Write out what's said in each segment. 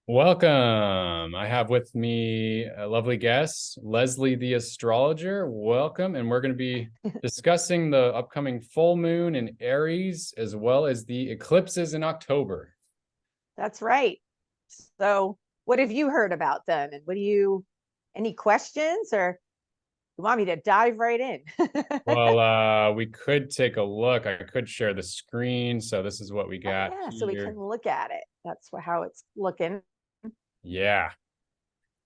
Welcome. I have with me a lovely guest, Leslie the astrologer. Welcome. And we're going to be discussing the upcoming full moon in Aries as well as the eclipses in October. That's right. So, what have you heard about them? And any questions, or you want me to dive right in? Well, we could take a look. I could share the screen. So this is what we Oh, got yeah. So we here. can look at it. That's how it's looking. Yeah.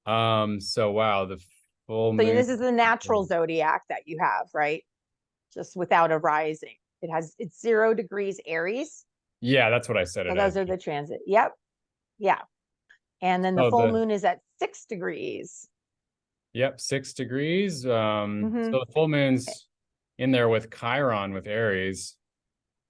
So wow, the full So, moon. this is the natural zodiac that you have, right? Just without a rising. It's 0 degrees Aries. Yeah, that's what I said So, it as. those are the transit. Yep. Yeah. And then the Oh, full moon is at 6 degrees. yep, 6 degrees. Hmm. So the full moon's in there with Chiron with Aries.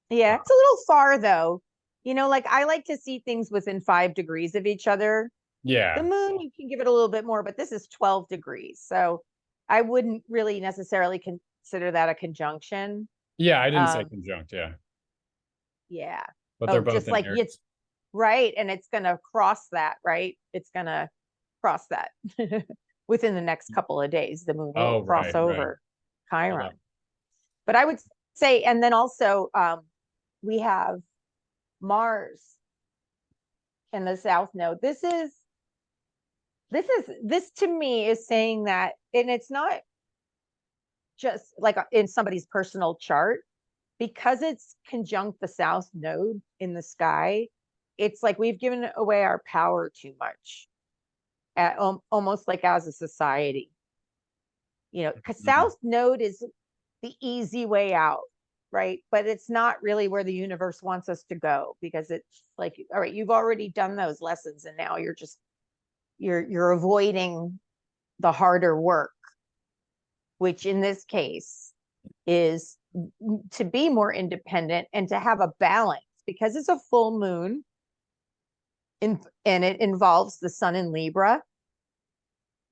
Yeah. It's a little far, though. Like I like to see things within 5 degrees of each other. The Yeah. moon, you can give it a little bit more, but this is 12 degrees. So I wouldn't really necessarily consider that a conjunction. Yeah, I didn't say Um, conjunct, yeah. yeah. But they're Oh, both just in like it's Aries. right. And it's going to cross that, right? It's going to cross that within the next couple of days. The moon will Oh, cross right, right. over Hold Chiron. up. But I would say, and then also we have Mars in the South Node. This to me is saying that, and it's not just like in somebody's personal chart, because it's conjunct the South Node in the sky. It's like we've given away our power too much, almost like as a society, because Mhm. South Node is the easy way out, right? But it's not really where the universe wants us to go, because it's like, all right, you've already done those lessons, and now you're avoiding the harder work, which in this case is to be more independent and to have a balance, because it's a full moon and it involves the sun in Libra.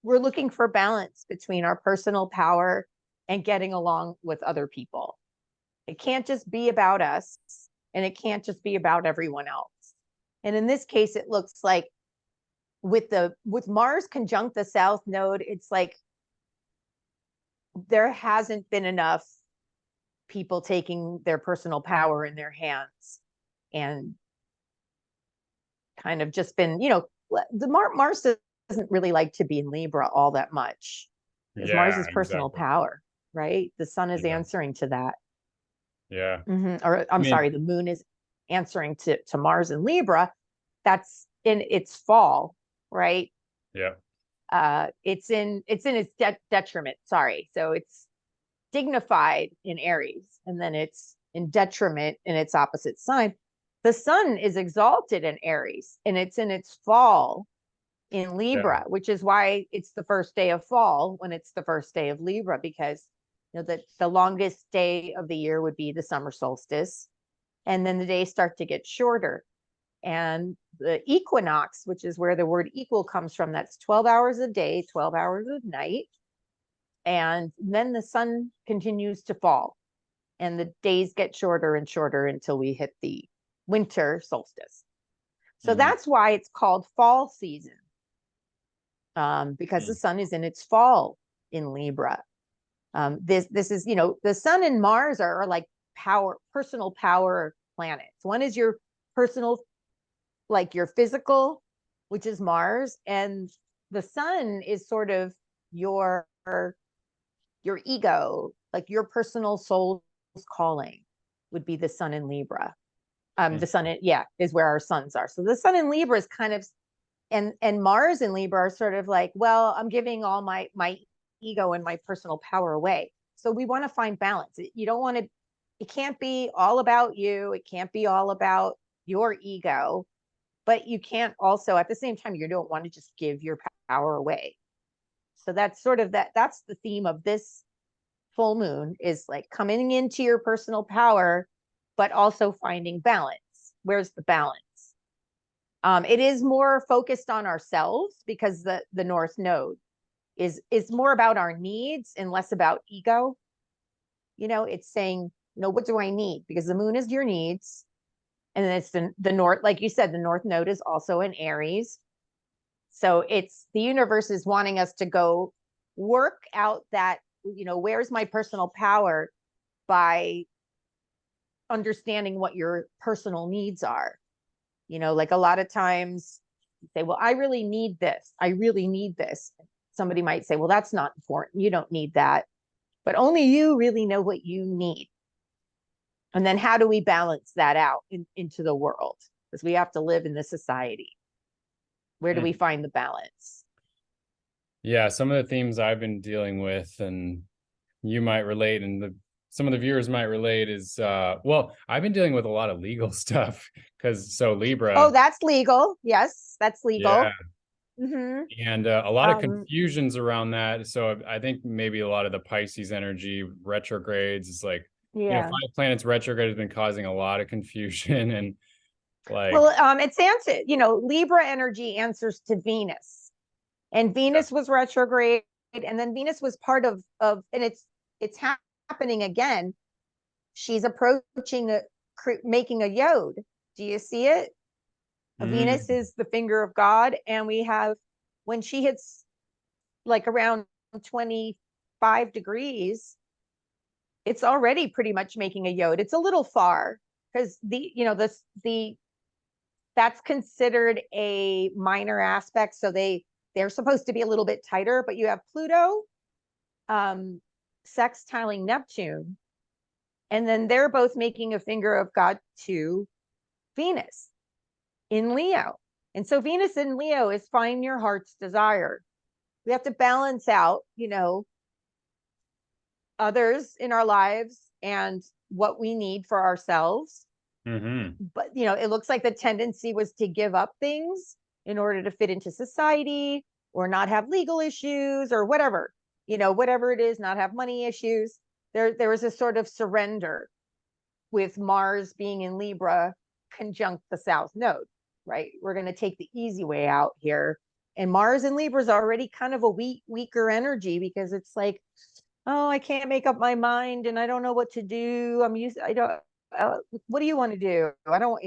We're looking for balance between our personal power and getting along with other people. It can't just be about us, and it can't just be about everyone else. And in this case, it looks like with Mars conjunct the South Node, it's like there hasn't been enough people taking their personal power in their hands and kind of just been, the Mars doesn't really like to be in Libra all that much, because Mars Yeah, is personal exactly. power, right? The sun is Yeah. answering to that. Yeah. Or I I'm mean, sorry, the moon is answering to Mars in Libra. That's in its fall, right? yeah. It's in its detriment. Sorry, so it's dignified in Aries, and then it's in detriment in its opposite sign. The sun is exalted in Aries, and it's in its fall in Yeah. Libra, which is why it's the first day of fall when it's the first day of Libra, because the longest day of the year would be the summer solstice, and then the days start to get shorter. And the equinox, which is where the word equal comes from, that's 12 hours a day, 12 hours a night. And then the sun continues to fall, and the days get shorter and shorter until we hit the winter solstice. So Mhm. that's why it's called fall season, because the Mhm. sun is in its fall in Libra. This is, the sun and Mars are like personal power planets. One is your personal, like your physical, which is Mars, and the sun is sort of your your ego, like your personal soul's calling, would be the sun in Libra. The sun, yeah, is where our suns are. So the sun in Libra is kind of, and Mars in Libra are sort of like, well, I'm giving all my ego and my personal power away. So we want to find balance. You don't want to. It can't be all about you. It can't be all about your ego, but you can't also at the same time, you don't want to just give your power away. So that's sort of that's the theme of this full moon, is like coming into your personal power, but also finding balance. Where's the balance? It is more focused on ourselves, because the North Node is more about our needs and less about ego. It's saying, what do I need? Because the moon is your needs, and then it's the North, like you said, the North Node is also in Aries. So it's the universe is wanting us to go work out that, where's my personal power by understanding what your personal needs are. Like a lot of times you say, well, I really need this. I really need this. Somebody might say, well, that's not important. You don't need that. But only you really know what you need. And then how do we balance that out into the world? Because we have to live in this society. Where do we find the balance? Yeah, some of the themes I've been dealing with, and you might relate, and some of the viewers might relate, is well, I've been dealing with a lot of legal stuff because Libra. Oh, that's legal. Yes, that's legal. Yeah. Mm-hmm. And a lot of confusions around that. So I think maybe a lot of the Pisces energy retrogrades is like, yeah, 5 planets retrograde has been causing a lot of confusion and like. Well, it's answered. Libra energy answers to Venus, and Venus was retrograde, and then Venus was part of, and it's happening again. She's approaching making a yod. Do you see it? Venus is the finger of God, and we have, when she hits like around 25 degrees, it's already pretty much making a yod. It's a little far because that's considered a minor aspect. So they're supposed to be a little bit tighter, but you have Pluto sextiling Neptune, and then they're both making a finger of God to Venus in Leo. And so Venus in Leo is find your heart's desire. We have to balance out, others in our lives and what we need for ourselves. But, it looks like the tendency was to give up things in order to fit into society or not have legal issues or whatever, whatever it is, not have money issues. There was a sort of surrender with Mars being in Libra conjunct the South Node, right? We're going to take the easy way out here. And Mars in Libra is already kind of a weaker energy because it's like, oh, I can't make up my mind and I don't know what to do. What do you want to do? I don't,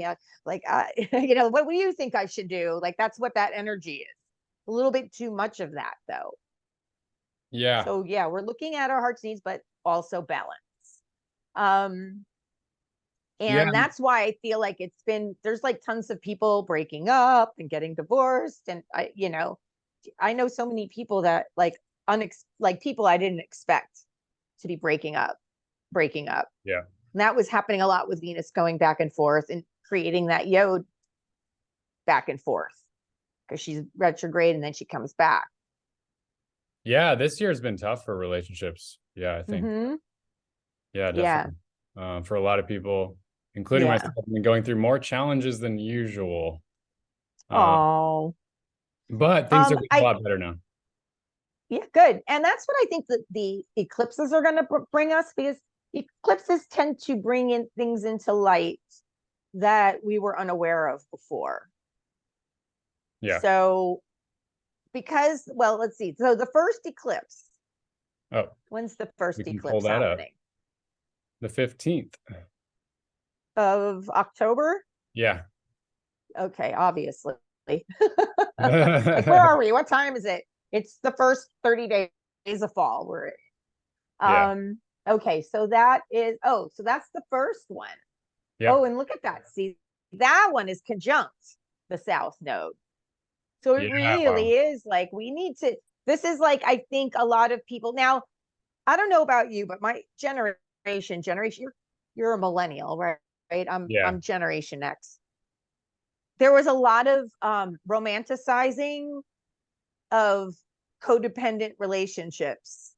what do you think I should do? Like, that's what that energy is. A little bit too much of that though. Yeah. So yeah, we're looking at our heart's needs, but also balance. And that's why I feel like there's like tons of people breaking up and getting divorced. And I know so many people that like people I didn't expect to be breaking up. Yeah. And that was happening a lot with Venus going back and forth and creating that yod back and forth because she's retrograde and then she comes back. Yeah, this year has been tough for relationships. Yeah, I think. Yeah, definitely. For a lot of people, including myself, I've been going through more challenges than usual. But things are getting a lot better now. Yeah, good. And that's what I think that the eclipses are going to bring us, because eclipses tend to bring in things into light that we were unaware of before. Yeah. So let's see. So the first eclipse. Oh. When's the first eclipse happening? The 15th of October? Yeah. Okay, obviously. Like, where are we? What time is it? It's the first 30 days of fall. Okay, so that's the first one. Yeah. Oh, and look at that. See, that one is conjunct the South Node. So it really is like this is like, I think a lot of people now, I don't know about you, but my generation, you're a millennial, right? I'm Generation X. There was a lot of romanticizing of codependent relationships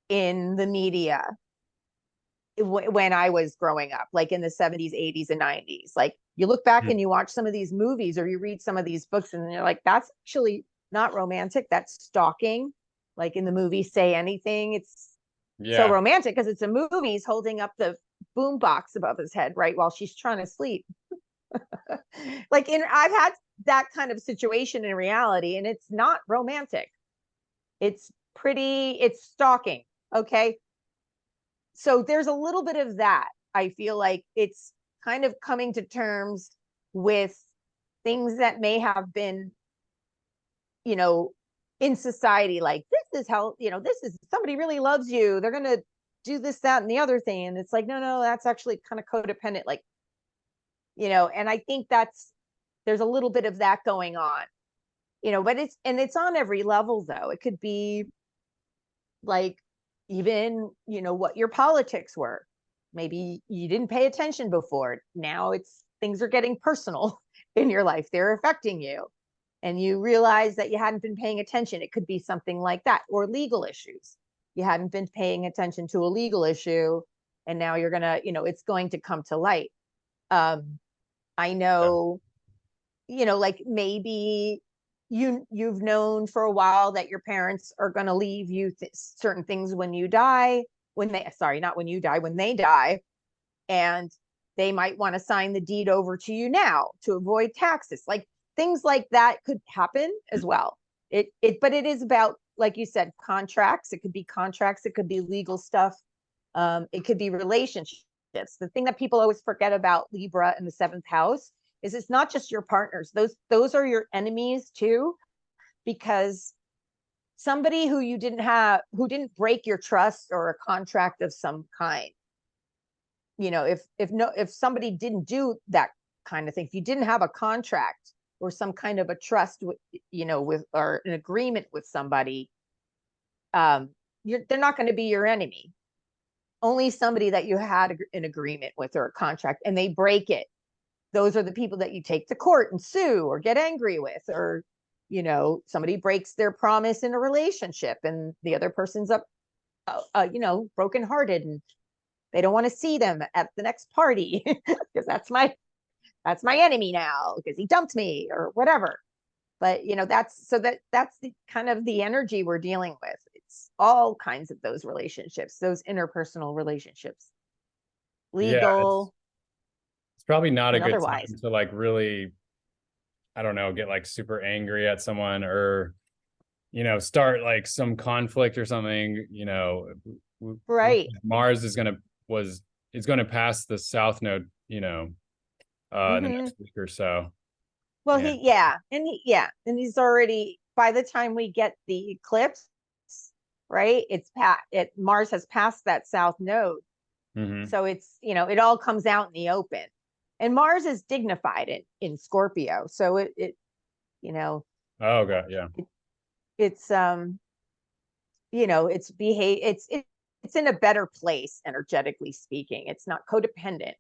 in the media when I was growing up, like in the 70s, 80s, and 90s. Like, you look back and you watch some of these movies or you read some of these books and you're like, that's actually not romantic. That's stalking. Like in the movie Say Anything, it's so romantic because it's a movie. He's holding up the boom box above his head, right, while she's trying to sleep. I've had that kind of situation in reality, and it's not romantic. It's stalking. Okay. So there's a little bit of that. I feel like it's kind of coming to terms with things that may have been you know, in society, like, this is how, you know, this is, somebody really loves you, they're gonna do this, that, and the other thing. And it's like, no, that's actually kind of codependent, like, you know. And I think there's a little bit of that going on, you know. But it's on every level, though. It could be like, even, you know, what your politics were. Maybe you didn't pay attention before. Now things are getting personal in your life. They're affecting you. And you realize that you hadn't been paying attention. It could be something like that, or legal issues. You hadn't been paying attention to a legal issue, and now you're gonna, you know, it's going to come to light. I know, you know, like, maybe you've known for a while that your parents are going to leave you certain things when you die, when they, sorry, not when you die, when they die. And they might want to sign the deed over to you now to avoid taxes. Like, things like that could happen as well. But it is about, like you said, contracts. It could be contracts. It could be legal stuff. It could be relationships. The thing that people always forget about Libra in the 7th house is it's not just your partners. Those are your enemies too, because somebody who didn't break your trust or a contract of some kind. You know, if somebody didn't do that kind of thing, if you didn't have a contract or some kind of a trust with, you know, with, or an agreement with somebody, they're not going to be your enemy. Only somebody that you had an agreement with or a contract and they break it. Those are the people that you take to court and sue or get angry with. Or, you know, somebody breaks their promise in a relationship and the other person's you know, brokenhearted, and they don't want to see them at the next party because that's my enemy now because he dumped me or whatever. But, you know, that's the kind of the energy we're dealing with. It's all kinds of those relationships, those interpersonal relationships, legal. It's probably not a and good otherwise. time to, like, really, I don't know, get like super angry at someone, or, you know, start like some conflict or something. You know, Right. Mars is gonna pass the South Node, you know, in the next week or so. Well, Yeah. and he's already, by the time we get the eclipse, right? Mars has passed that South Node. So it's, you know, it all comes out in the open. And Mars is dignified in Scorpio. So it you know, Oh god, yeah. it's you know, it's in a better place, energetically speaking. It's not codependent.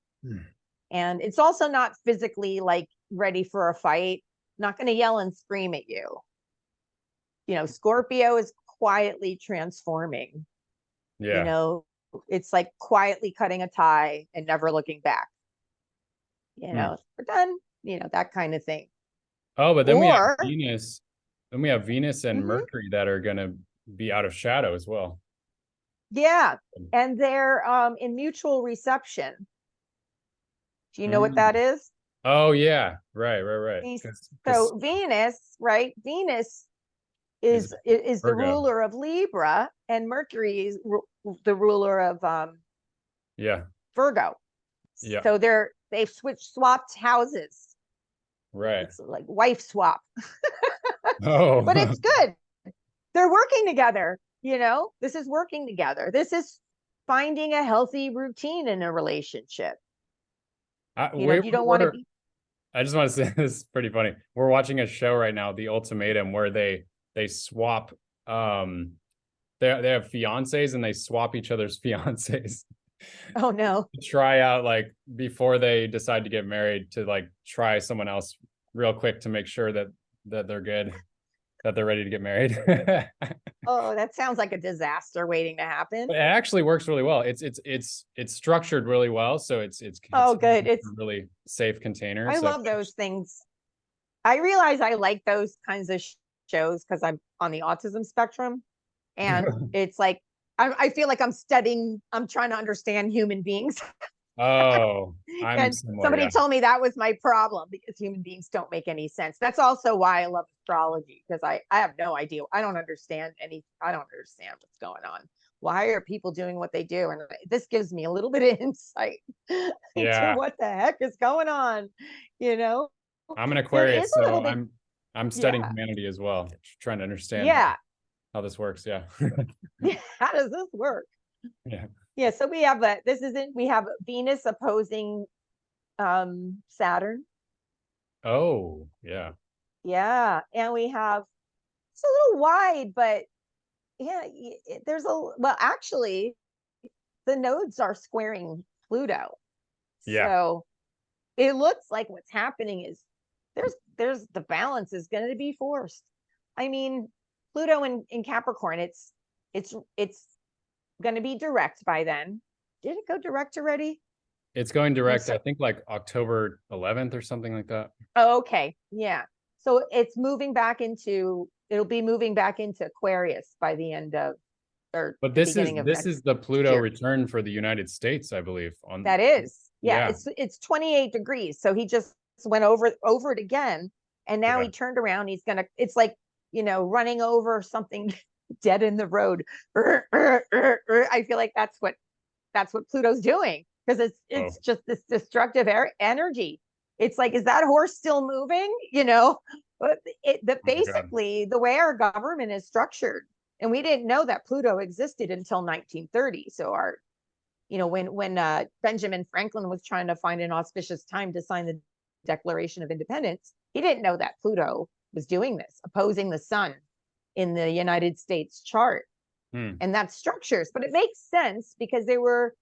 And it's also not physically, like, ready for a fight, not going to yell and scream at you. You know, Scorpio is quietly transforming. Yeah. You know, it's like quietly cutting a tie and never looking back. You know, we're done, you know, that kind of thing. Oh, but then we have Or Venus. Then we have Venus and Mercury that are gonna be out of shadow as well. yeah, and they're in mutual reception. Do you know what that is? Oh yeah, right. So Venus, right? Venus is the ruler of Libra, and Mercury is the ruler of yeah, Virgo. yeah. So they've swapped houses. Right. It's like wife swap. Oh, but it's good. They're working together. You know, this is working together. This is finding a healthy routine in a relationship. You know, you don't want to be. I just want to say this is pretty funny. We're watching a show right now, The Ultimatum, where they swap. They have fiancés and they swap each other's fiancés. Oh no! Try out, like, before they decide to get married, to like try someone else real quick to make sure that they're good, that they're ready to get married. Oh, that sounds like a disaster waiting to happen. It actually works really well. It's structured really well, so it's oh good. It's a really safe container. I love those things. I realize I like those kinds of shows because I'm on the autism spectrum, and it's like I feel like I'm trying to understand human beings. Oh, I'm and similar, somebody told me that was my problem, because human beings don't make any sense. That's also why I love astrology, because I have no idea. I don't understand what's going on. Why are people doing what they do? And this gives me a little bit of insight into what the heck is going on, you know? I'm an Aquarius, so I'm studying Yeah. humanity as well, trying to understand Yeah. how this works. Yeah. How does this work? Yeah. Yeah. So we have we have Venus opposing Saturn. Oh, yeah. Yeah. And we have, it's a little wide, but yeah, there's well, actually, the nodes are squaring Pluto. Yeah. So it looks like what's happening is there's the balance is going to be forced. I mean, Pluto in Capricorn, it's going to be direct by then. Did it go direct already? It's going direct, So, I think like October 11th or something like that. oh, okay. Yeah. So it'll be moving back into Aquarius by the end of, or But the beginning of this next is the Pluto year. return for the United States, I believe. On That is, yeah, Yeah. it's 28 degrees. So he just went over it again, and now Yeah. he turned around. It's like, running over something dead in the road. I feel like that's what Pluto's doing, because Oh, it's just this destructive energy. It's like, is that horse still moving? But oh my God. basically the way our government is structured, and we didn't know that Pluto existed until 1930. So when Benjamin Franklin was trying to find an auspicious time to sign the Declaration of Independence, he didn't know that Pluto was doing this, opposing the sun in the United States chart. And that's structures, but it makes sense because they were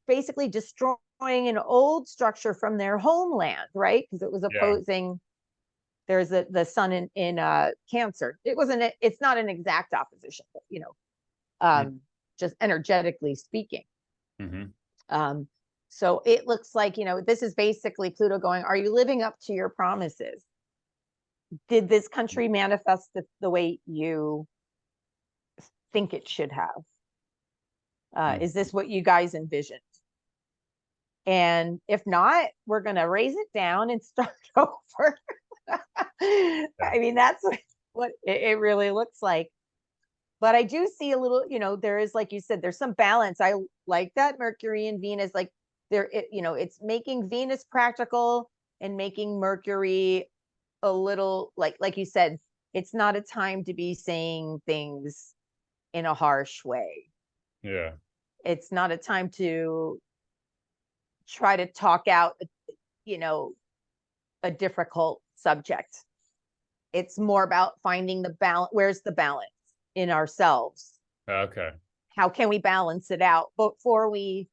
basically destroying an old structure from their homeland, right? Because it was Yeah. opposing. There's the sun in Cancer. It's not an exact opposition, but just energetically speaking. Mm-hmm. So it looks like, this is basically Pluto going, are you living up to your promises? Did this country manifest the way you think it should have? Is this what you guys envisioned? And if not, we're going to raise it down and start over. I mean, that's what it really looks like. But I do see a little, there is, like you said, there's some balance. I like that Mercury and Venus, like it's making Venus practical and making Mercury a little, like you said, it's not a time to be saying things in a harsh way. Yeah. It's not a time to try to talk out, a difficult subject. It's more about finding the balance. Where's the balance in ourselves? Okay. How can we balance it out before we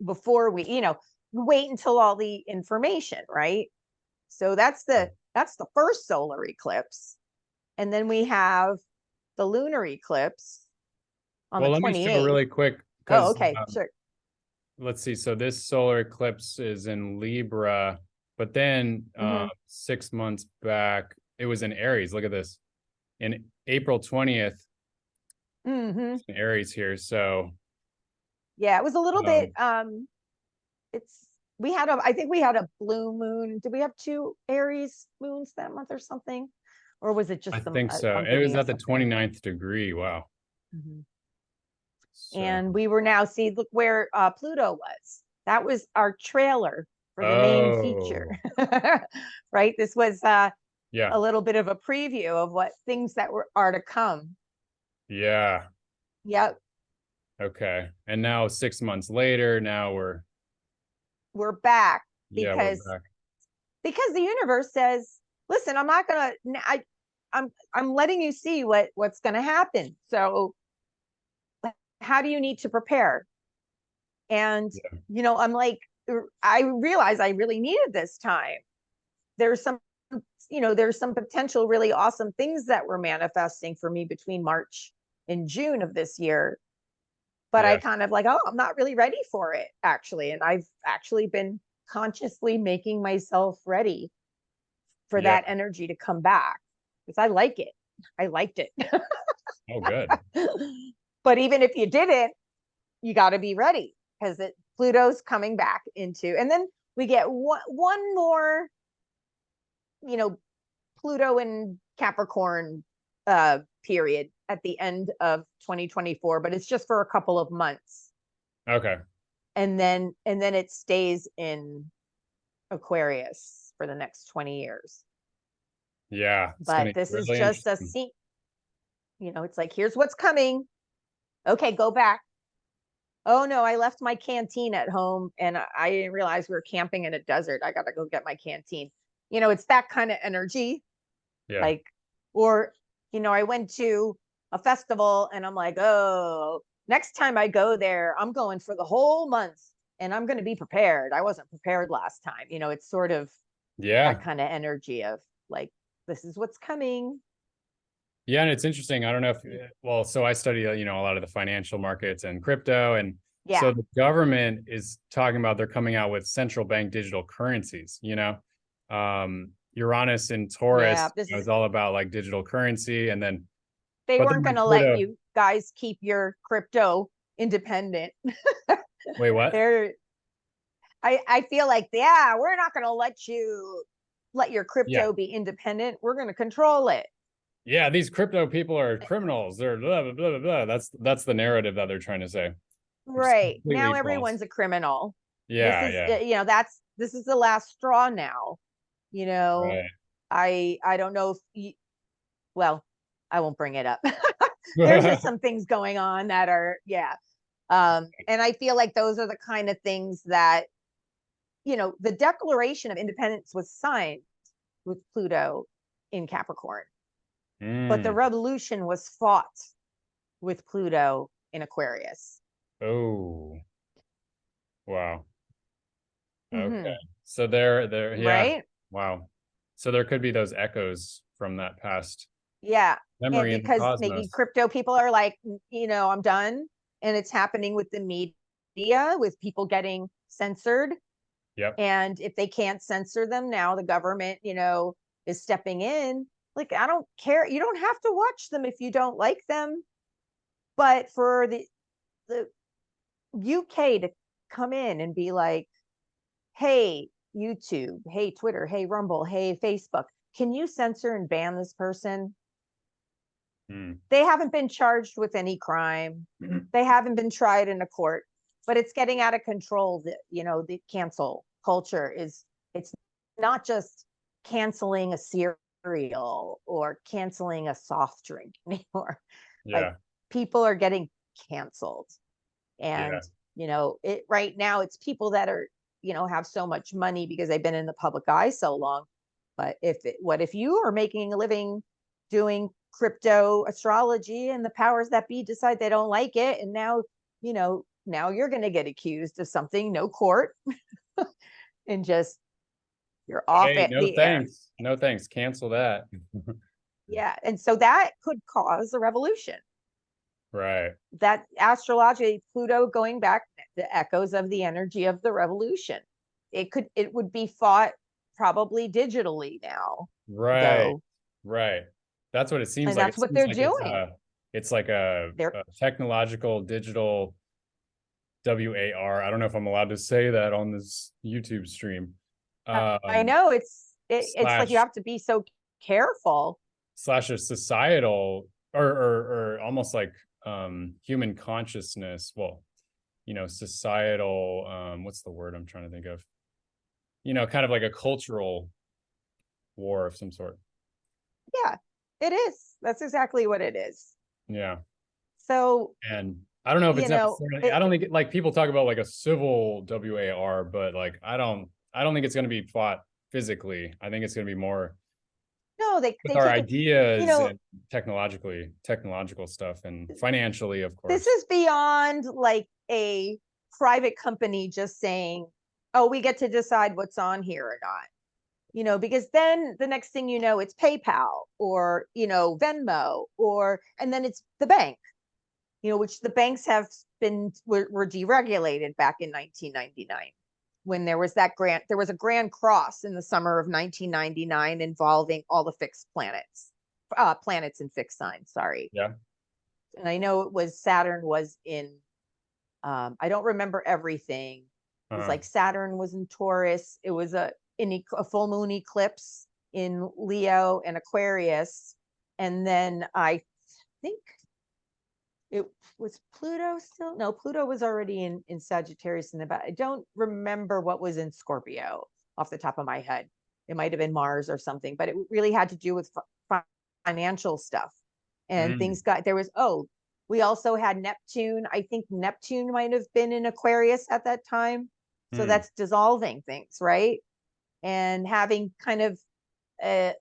wait until all the information, right? So that's the first solar eclipse. And then we have the lunar eclipse on Well, the let me show 28th. really quick Oh, because okay, sure. let's see. So this solar eclipse is in Libra, but then 6 months back, it was in Aries. Look at this. In April 20th, Mm-hmm. in Aries here. So Yeah, it was a little bit it's I think we had a blue moon. Did we have two Aries moons that month or something? Or was it I just think so. I'm It was thinking of at the something? 29th degree. Wow. Mm-hmm. So, And we were now, see, look where Pluto was. That was our trailer for the main feature. oh, Right, this was yeah. a little bit of a preview of what things that are to come. Yeah. Yep. Okay. And now 6 months later, now We're back we're because back. the universe says, listen, I'm not gonna I'm letting you see what's gonna happen. So how do you need to prepare? And Yeah. I'm like, I realize I really needed this time. There's some there's some potential really awesome things that were manifesting for me between March and June of this year, but I Yeah. kind of like, oh, I'm not really ready for it, actually. And I've actually been consciously making myself ready for Yeah. that energy to come back, because I like it. I liked it. Oh, good. But even if you didn't, you got to be ready, because Pluto's coming back into, and then we get one more, Pluto and Capricorn period at the end of 2024, but it's just for a couple of months. Okay. And then it stays in Aquarius. for the next 20 years. Yeah, it's gonna But be this is really just a interesting. it's like, here's what's coming. Okay, go back. Oh no, I left my canteen at home and I didn't realize we were camping in a desert. I got to go get my canteen. It's that kind of energy. Yeah. Like, or, I went to a festival and I'm like, oh, next time I go there, I'm going for the whole month and I'm going to be prepared. I wasn't prepared last time. It's sort of Yeah. that kind of energy of like, this is what's coming. Yeah, and it's interesting. I don't know if, well, so I study, a lot of the financial markets and crypto, and Yeah. so the government is talking about they're coming out with central bank digital currencies. Uranus in Yeah. Taurus is all about like digital currency, and then, They but then weren't going when to let Pluto, you guys keep your crypto independent. wait, what? They're, I feel like, yeah, we're not going to let your Yeah, crypto be independent. We're going to control it. yeah, these crypto people are criminals. They're blah blah blah blah blah. That's the narrative that they're trying to say, which is Right. Now completely false. everyone's a criminal. This Yeah, is, yeah, this is the last straw now. You know, right. I don't know if well, I won't bring it up. There's just some things going on that are, yeah. And I feel like those are the kind of things that, the Declaration of Independence was signed with Pluto in Capricorn, but the Mm. revolution was fought with Pluto in Aquarius. Oh, wow. Okay. Mm-hmm. So there, yeah. Right? Wow. So there could be those echoes from that past Yeah. And memory in the because maybe cosmos. crypto people are like, I'm done. And it's happening with the media, with people getting censored. Yep. And if they can't censor them now, the government, is stepping in. Like, I don't care. You don't have to watch them if you don't like them. But for the UK to come in and be like, hey, YouTube, hey, Twitter, hey, Rumble, hey, Facebook, can you censor and ban this person? Mm. They haven't been charged with any crime. They haven't been tried in a court, but it's getting out of control. The cancel culture it's not just canceling a cereal or canceling a soft drink anymore. Like, Yeah. people are getting canceled. Yeah. And, it right now it's people that are, have so much money because they've been in the public eye so long. But what if you are making a living doing crypto astrology and the powers that be decide they don't like it, and now you're going to get accused of something, no court, and just you're off Hey, at no the air. thanks. No thanks. Cancel that. Yeah. And so that could cause a revolution. Right. That astrology, Pluto going back, the echoes of the energy of the revolution. It would be fought probably digitally now, Right. though. Right. That's what it seems And like. that's It what seems they're like doing. it's like They're a technological digital WAR. I don't know if I'm allowed to say that on this YouTube stream. I Um, know it's like you slash have to be so careful. slash a societal or almost like human consciousness. Well, societal, what's the word I'm trying to think of? Kind of like a cultural war of some sort. Yeah, it is. That's exactly what it is. Yeah. So, And I don't know if it's necessarily, I don't think like people talk about like a civil WAR, but like I don't think it's going to be fought physically. I think it's going to be more no, with they our take it, you ideas know, and technological stuff and financially, of this course. is beyond like a private company just saying, oh, we get to decide what's on here or not. Because then the next thing it's PayPal or, Venmo, and then it's the bank, which the banks were deregulated back in 1999 when there was a grand cross in the summer of 1999 involving all the fixed planets and fixed signs. Sorry. Yeah. And I know Saturn was in, I don't remember everything. It was Uh, like Saturn was in Taurus. It was a full moon eclipse in Leo and Aquarius. And then I think it was Pluto still. No, Pluto was already in Sagittarius in the back. I don't remember what was in Scorpio off the top of my head. It might have been Mars or something, but it really had to do with financial stuff. And things got, there was, we also had Neptune. I think Neptune might have been in Aquarius at that time. So that's dissolving things, right? And having kind of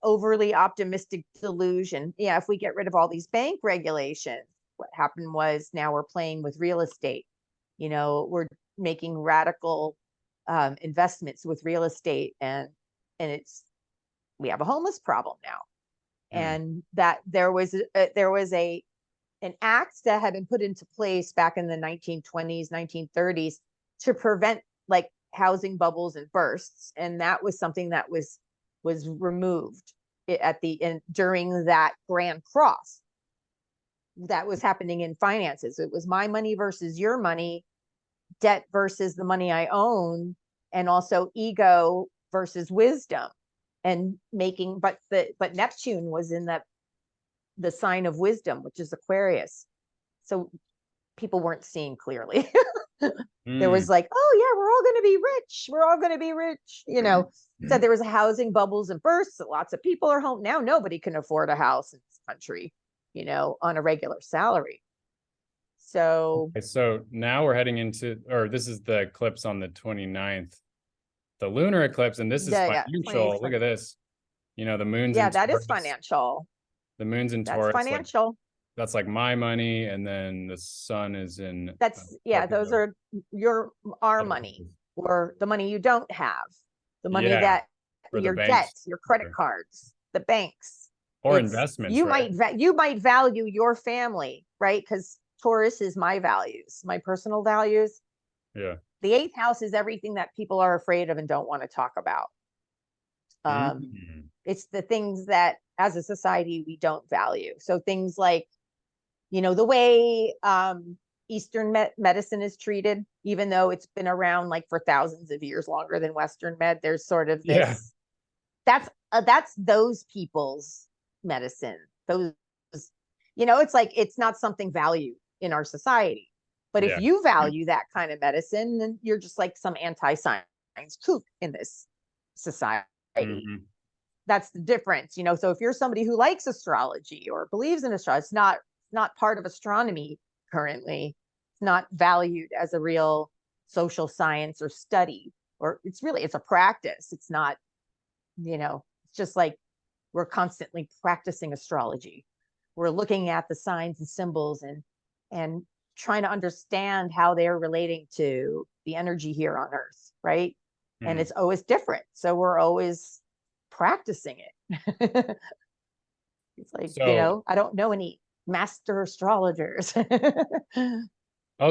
overly optimistic delusion. Yeah, if we get rid of all these bank regulations, what happened was now we're playing with real estate. You know, we're making radical investments with real estate, and we have a homeless problem now. And that there was an act that had been put into place back in the 1920s, 1930s to prevent like housing bubbles and bursts, and that was something that was removed during that Grand Cross that was happening in finances. It was my money versus your money, debt versus the money I own, and also ego versus wisdom. And making, but Neptune was in the sign of wisdom, which is Aquarius. So people weren't seeing clearly. There was like, oh yeah, we're all going to be rich. We're all going to be rich. You know, so there was housing bubbles and bursts. Lots of people are home now. Nobody can afford a house in this country, you know, on a regular salary. So now we're heading into, or this is the eclipse on the 29th, the lunar eclipse, and this is financial. Look at this. You know, the moon's in that Taurus. is financial. The moon's in That's Taurus. financial. Like, that's like my money, and then the sun is in. That's those are our money, or the money you don't have, the money that your debts, your credit cards, the banks, or investments. You might value your family, right? Because Taurus is my values, my personal values. Yeah. The 8th house is everything that people are afraid of and don't want to talk about. It's the things that as a society we don't value. So things like, you know, the way Eastern medicine is treated, even though it's been around like for thousands of years longer than Western med, there's sort of this, that's those people's medicine. Those, you know, it's like, it's not something valued in our society. But if you value that kind of medicine, then you're just like some anti-science kook in this society. That's the difference, you know. So if you're somebody who likes astrology or believes in astrology, it's not part of astronomy currently. It's not valued as a real social science or study, or it's a practice. It's not, you know, it's just like we're constantly practicing astrology. We're looking at the signs and symbols and trying to understand how they're relating to the energy here on Earth, right? And it's always different. So we're always practicing it. It's like, you know, I don't know any master astrologers.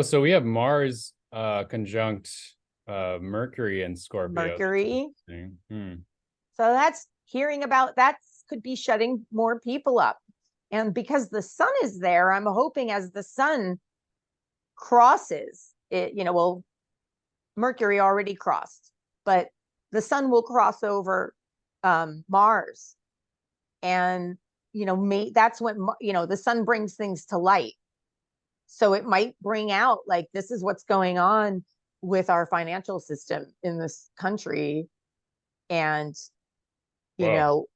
So we have Mars conjunct Mercury and Scorpio. Mercury. So that's that could be shutting more people up. And because the sun is there, I'm hoping as the sun crosses it, you know, well, Mercury already crossed, but the sun will cross over Mars. And, you know, that's when, you know, the sun brings things to light. So it might bring out like, this is what's going on with our financial system in this country. And, you know,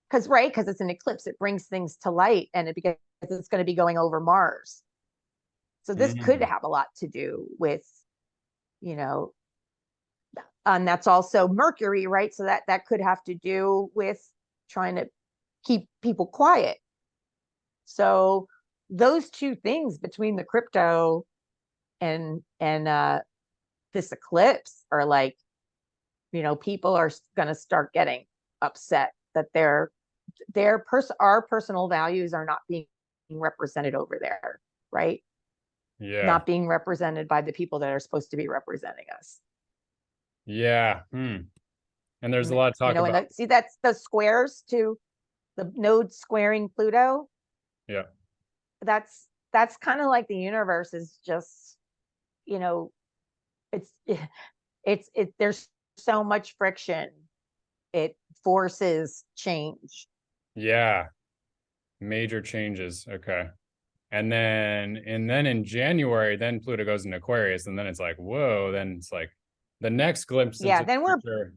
because it's an eclipse, it brings things to light, and because it's going to be going over Mars. So this could have a lot to do with, you know, and that's also Mercury, right? So that could have to do with trying to keep people quiet. So those two things between the crypto and this eclipse are like, you know, people are going to start getting upset that our personal values are not being represented over there, right? Not being represented by the people that are supposed to be representing us. And there's a lot of talk about, see, that's the squares to the node squaring Pluto. That's kind of like the universe is just, you know, there's so much friction, it forces change. Major changes. And then in January, then Pluto goes into Aquarius, and then it's like, whoa, then it's like the next glimpse. Then we're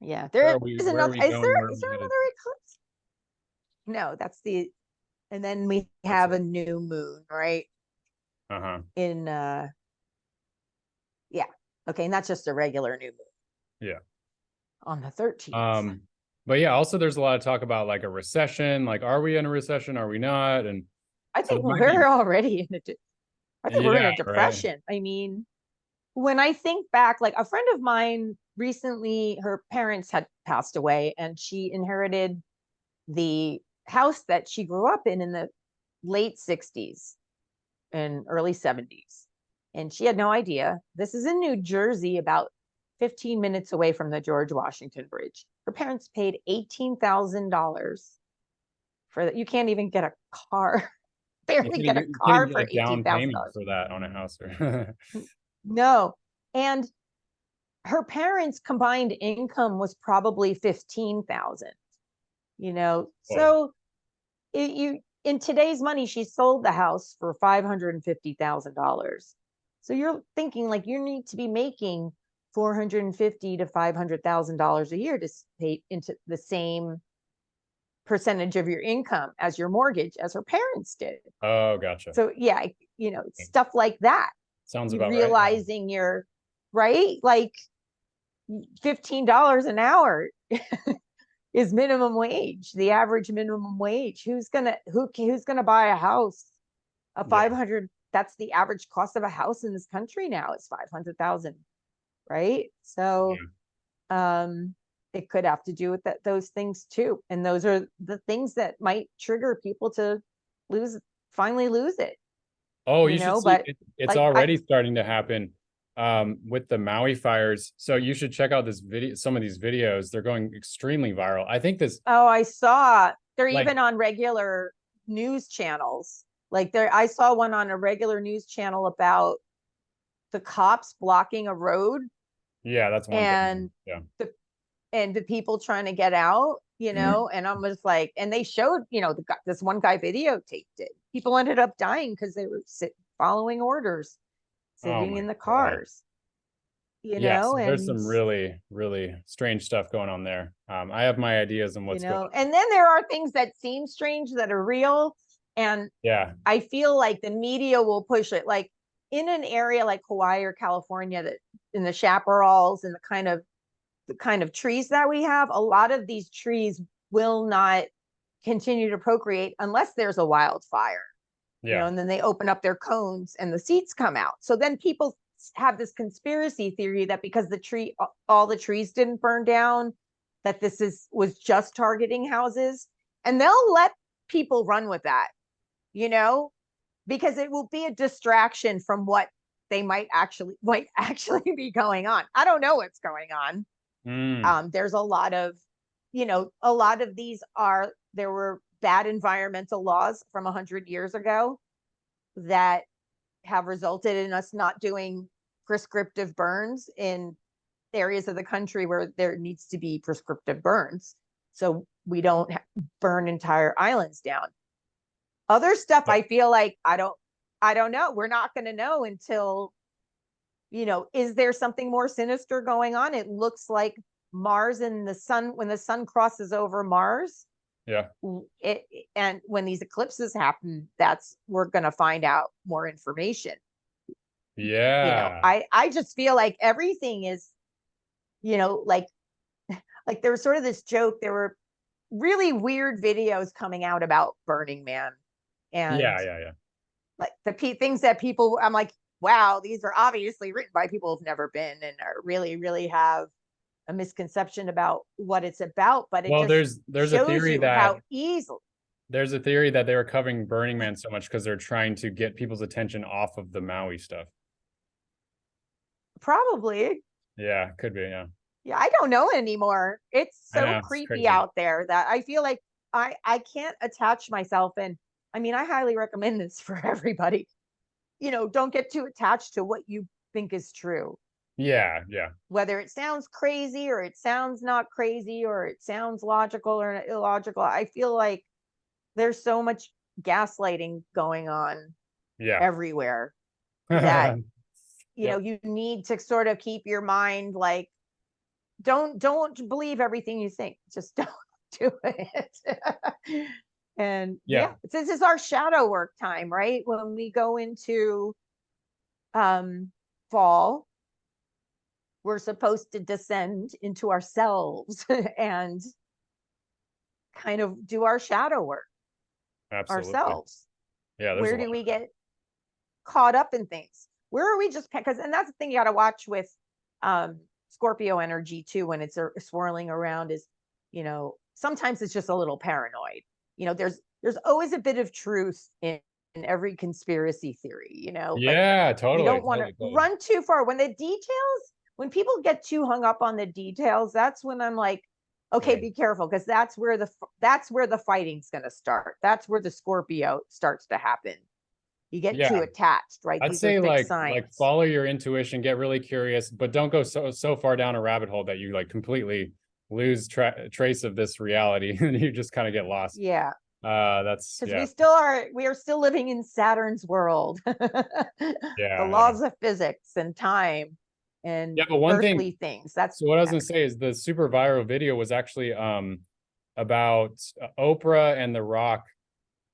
Yeah, Where there are we? is Where are another. we going? Where are Is we there headed? another eclipse? No, that's the. And then we That's have it. a new moon, right? Uh-huh. In yeah, okay, and that's just a regular new moon Yeah. on the 13th. Um, but yeah, also there's a lot of talk about like a recession. Like, are we in a recession? Are we not? And I so think there might we're be, already in a. I think we're in yeah, a right. depression. I mean, when I think back, like a friend of mine recently, her parents had passed away, and she inherited the house that she grew up in the late 60s and early 70s. And she had no idea. This is in New Jersey, about 15 minutes away from the George Washington Bridge. Her parents paid $18,000 for that. You can't even get a car, barely get a You can't even car get for a down payment $18,000. for that on a house. Or No. And her parents' combined income was probably 15,000, Whoa. So you in today's money, she sold the house for $550,000. So you're thinking like you need to be making 450 to $500,000 a year to pay into the same percentage of your income as your mortgage as her parents did. Oh, gotcha. So yeah, stuff like that. Sounds You about right. Yeah. realizing you're right, like $15 an hour is minimum wage, the average minimum wage. Who's gonna buy a house? A Yeah. 500, that's the average cost of a house in this country now is 500,000, right? So Yeah. it could have to do with those things too. And those are the things that might trigger people to lose finally lose it, Oh, you should see but it's like I already starting to happen with the Maui fires. So you should check out this video, some of these videos. They're going extremely viral. I think this oh, I saw they're like even on regular news channels. Like I saw one on a regular news channel about the cops blocking a road yeah, that's one thing. and Yeah. the and the people trying to get out, and I'm just like, and they showed, this one guy videotaped it. People ended up dying because they were following orders, Oh sitting my in the God. cars, Yeah, so there's and some really, really strange stuff going on there. I have my ideas on what's going on. and then there are things that seem strange that are real. And Yeah. I feel like the media will push it. Like in an area like Hawaii or California, that in the chaparrals and the kind of trees that we have, a lot of these trees will not continue to procreate unless there's a wildfire, Yeah. and then they open up their cones and the seeds come out. So then people have this conspiracy theory that because all the trees didn't burn down, that was just targeting houses, and they'll let people run with that, you know, because it will be a distraction from what they might actually be going on. I don't know what's going on. Mm. There's a lot of there were bad environmental laws from 100 years ago that have resulted in us not doing prescriptive burns in areas of the country where there needs to be prescriptive burns. So we don't burn entire islands down. Other stuff, Yeah. I feel like I don't know. We're not going to know until, is there something more sinister going on? It looks like Mars and the sun, when the sun crosses over Mars, Yeah. and when these eclipses happen, we're going to find out more information. Yeah. I just feel like everything is, like there was sort of this joke. There were really weird videos coming out about Burning Man, and Yeah. Yeah. Yeah. like things that people, I'm like, wow, these are obviously written by people who've never been and are really, really have a misconception about what it's about. But it Well, just there's a shows theory you that how easily, they were covering Burning Man so much because they're trying to get people's attention off of the Maui stuff. probably. Yeah, could be. Yeah. Yeah, I don't know anymore. It's I so know, it's creepy crazy. out there that I feel like I can't attach myself. And I mean, I highly recommend this for everybody. Don't get too attached to what you think is true, Yeah. Yeah. whether it sounds crazy or it sounds not crazy or it sounds logical or illogical. I feel like there's so much gaslighting going on Yeah. everywhere that Yep. you need to sort of keep your mind like don't believe everything you think. Just don't do it. And yeah, this is our shadow work time, right? When we go into fall, we're supposed to descend into ourselves and kind of do our shadow work. Absolutely. Ourselves. Yeah. Where do we get caught up in things? Where are we just, because, and that's the thing you got to watch with Scorpio energy too, when it's swirling around, is, you know, sometimes it's just a little paranoid. You know, there's always a bit of truth in every conspiracy theory, you know. Yeah, but totally. You don't want to run too far. When the details, when people get too hung up on the details, that's when I'm like, okay, be careful, because that's where the fighting's going to start. That's where the Scorpio starts to happen. You get too attached, right? I'd say like follow your intuition, get really curious, but don't go so far down a rabbit hole that you like completely lose trace of this reality and you just kind of get lost. Yeah. That's because we are still living in Saturn's world. The laws of physics and time and but one earthly things. That's so what I was gonna say is the super viral video was actually about Oprah and The Rock.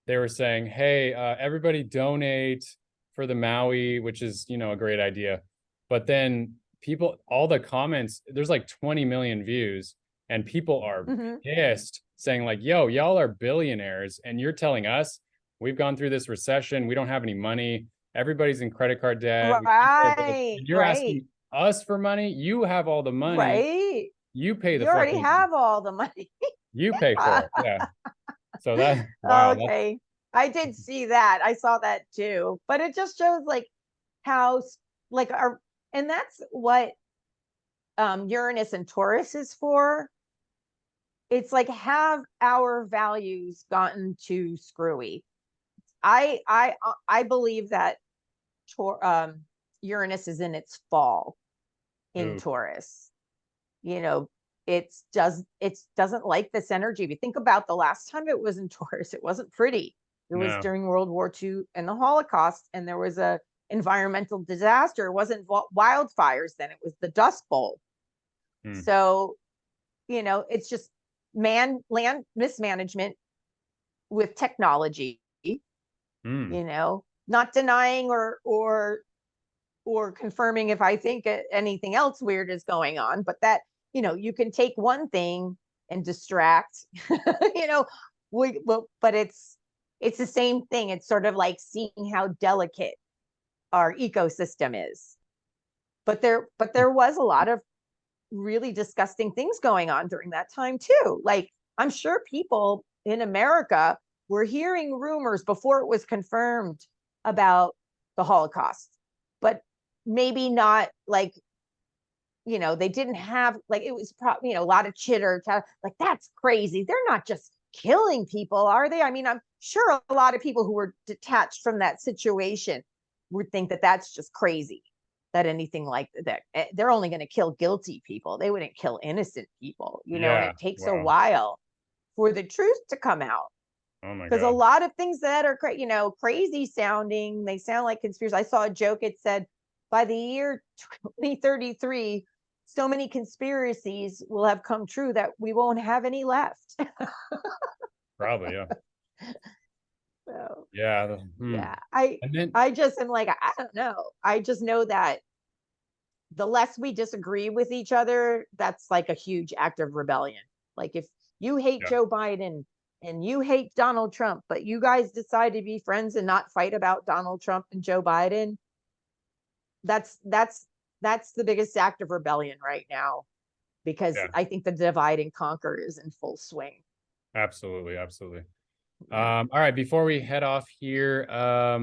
They were saying, hey, everybody donate for the Maui, which is, you know, a great idea. But then people, all the comments, there's like 20 million views, and people are pissed, saying like, yo, y'all are billionaires, and you're telling us we've gone through this recession, we don't have any money, everybody's in credit card debt, right? You're asking us for money. You have all the money, right? You pay the you already have all the money. You pay for it. Yeah. So that wow. Okay. I did see that. I saw that too. But it just shows like how like our, and that's what Uranus and Taurus is for. It's like, have our values gotten too screwy? I believe that Uranus is in its fall in Taurus. You know, it doesn't like this energy. If you think about the last time it was in Taurus, it wasn't pretty. It was during World War II and the Holocaust, and there was a environmental disaster. It wasn't wildfires then, it was the Dust Bowl. So, you know, it's just land mismanagement with technology. You know, not denying or confirming if I think anything else weird is going on, but that, you know, you can take one thing and distract, you know, but it's the same thing. It's sort of like seeing how delicate our ecosystem is. But there was a lot of really disgusting things going on during that time too. Like, I'm sure people in America were hearing rumors before it was confirmed about the Holocaust, but maybe not like, you know, they didn't have, like, it was probably, you know, a lot of chitter, like, that's crazy. They're not just killing people, are they? I mean, I'm sure a lot of people who were detached from that situation would think that that's just crazy, that anything like that, they're only going to kill guilty people. They wouldn't kill innocent people, you know, and it takes a while for the truth to come out. Oh my God. Because a lot of things that are, you know, crazy sounding, they sound like conspiracy. I saw a joke. It said, by the year 2033, so many conspiracies will have come true that we won't have any left. Probably, yeah. So, yeah. Yeah. I just am like, I don't know. I just know that the less we disagree with each other, that's like a huge act of rebellion. Like, if you hate Joe Biden and you hate Donald Trump, but you guys decide to be friends and not fight about Donald Trump and Joe Biden, that's the biggest act of rebellion right now, because I think the divide and conquer is in full swing. Absolutely. All right, before we head off here, I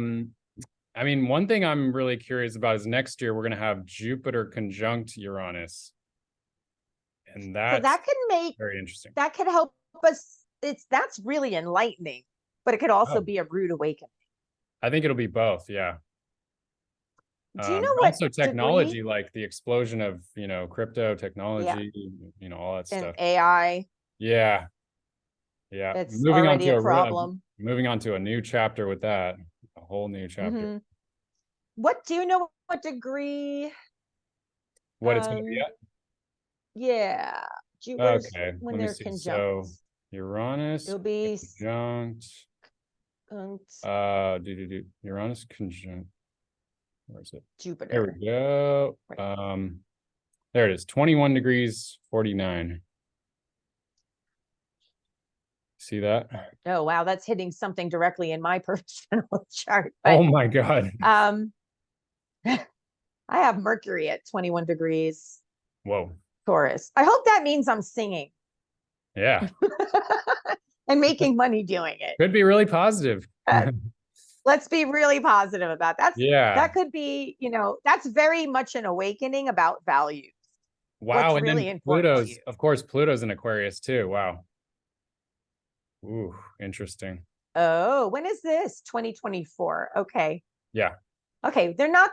mean, one thing I'm really curious about is next year we're going to have Jupiter conjunct Uranus, and that can make very interesting. That could help us. That's really enlightening, but it could also be a rude awakening. I think it'll be both. Yeah. Do you know what? Also, technology, like the explosion of, you know, crypto technology, you know, all that stuff. And AI. Yeah. It's already a problem. Moving on to a new chapter with that, a whole new chapter. What do you know? What degree? What it's going to be at? Yeah. Jupiter's Okay, when let me they're see. conjunct. So Uranus It'll be conjunct. conjunct Uranus conjunct. Where is it? There Jupiter. we go. Right. There it is. 21 degrees 49. See that? Oh wow, that's hitting something directly in my personal chart. Oh But my God. um I have Mercury at 21 degrees Whoa. Taurus. I hope that means I'm singing Yeah. and making money doing it. Could be really positive. Let's be really positive about that. Yeah. That could be, that's very much an awakening about values. Wow. What's And really then important to you. Pluto's, of course, Pluto's in Aquarius too. Wow. Ooh, interesting. Oh, when is this? 2024. Okay. Yeah. Okay, they're not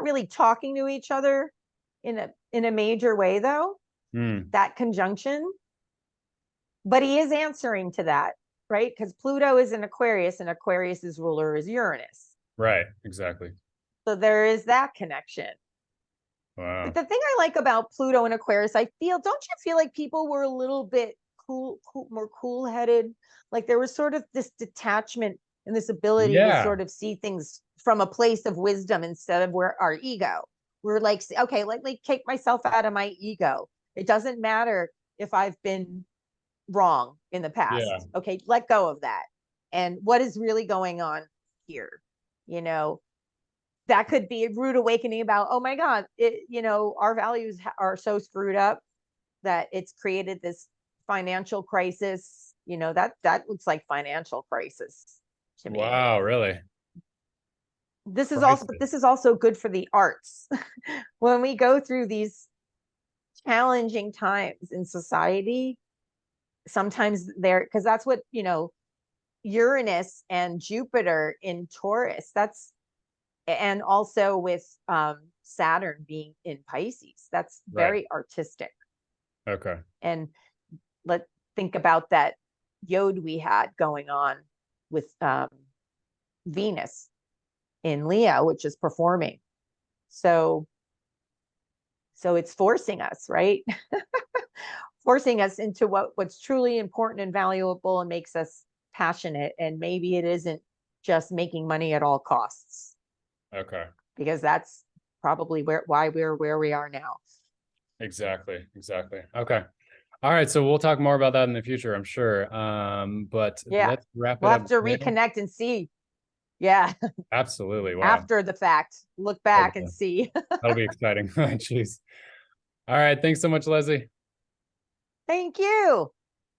really talking to each other in a major way though. Hmm. That conjunction, but he is answering to that, right? Because Pluto is in Aquarius and Aquarius's ruler is Uranus. Right. Exactly. So there is that connection. But Wow. the thing I like about Pluto and Aquarius, don't you feel like people were a little bit more cool headed? Like there was sort of this detachment and this ability to Yeah. sort of see things from a place of wisdom instead of where our ego. We're like, okay, let me take myself out of my ego. It doesn't matter if I've been wrong in the past. Yeah. Okay, let go of that. And what is really going on here? You know, that could be a rude awakening about, oh my God, our values are so screwed up that it's created this financial crisis. That looks like financial crisis to me. Wow. Really? But Crisis. this is also good for the arts. When we go through these challenging times in society, sometimes because that's what, Uranus and Jupiter in Taurus, and also with Saturn being in Pisces, that's Right. very artistic. Okay. And let's think about that yod we had going on with Venus in Leo, which is performing. So it's forcing us, right? Forcing us into what's truly important and valuable and makes us passionate. And maybe it isn't just making money at all costs. Okay. Because that's probably why we're where we are now. Exactly. Exactly. Okay. All right. So we'll talk more about that in the future, I'm sure. But Yeah, let's wrap it we'll up have to there. reconnect and see. Yeah, Absolutely. Wow. after the fact, look Oh, back and boy. see. That'll be exciting. Jeez. All right. Thanks so much, Leslie. Thank you.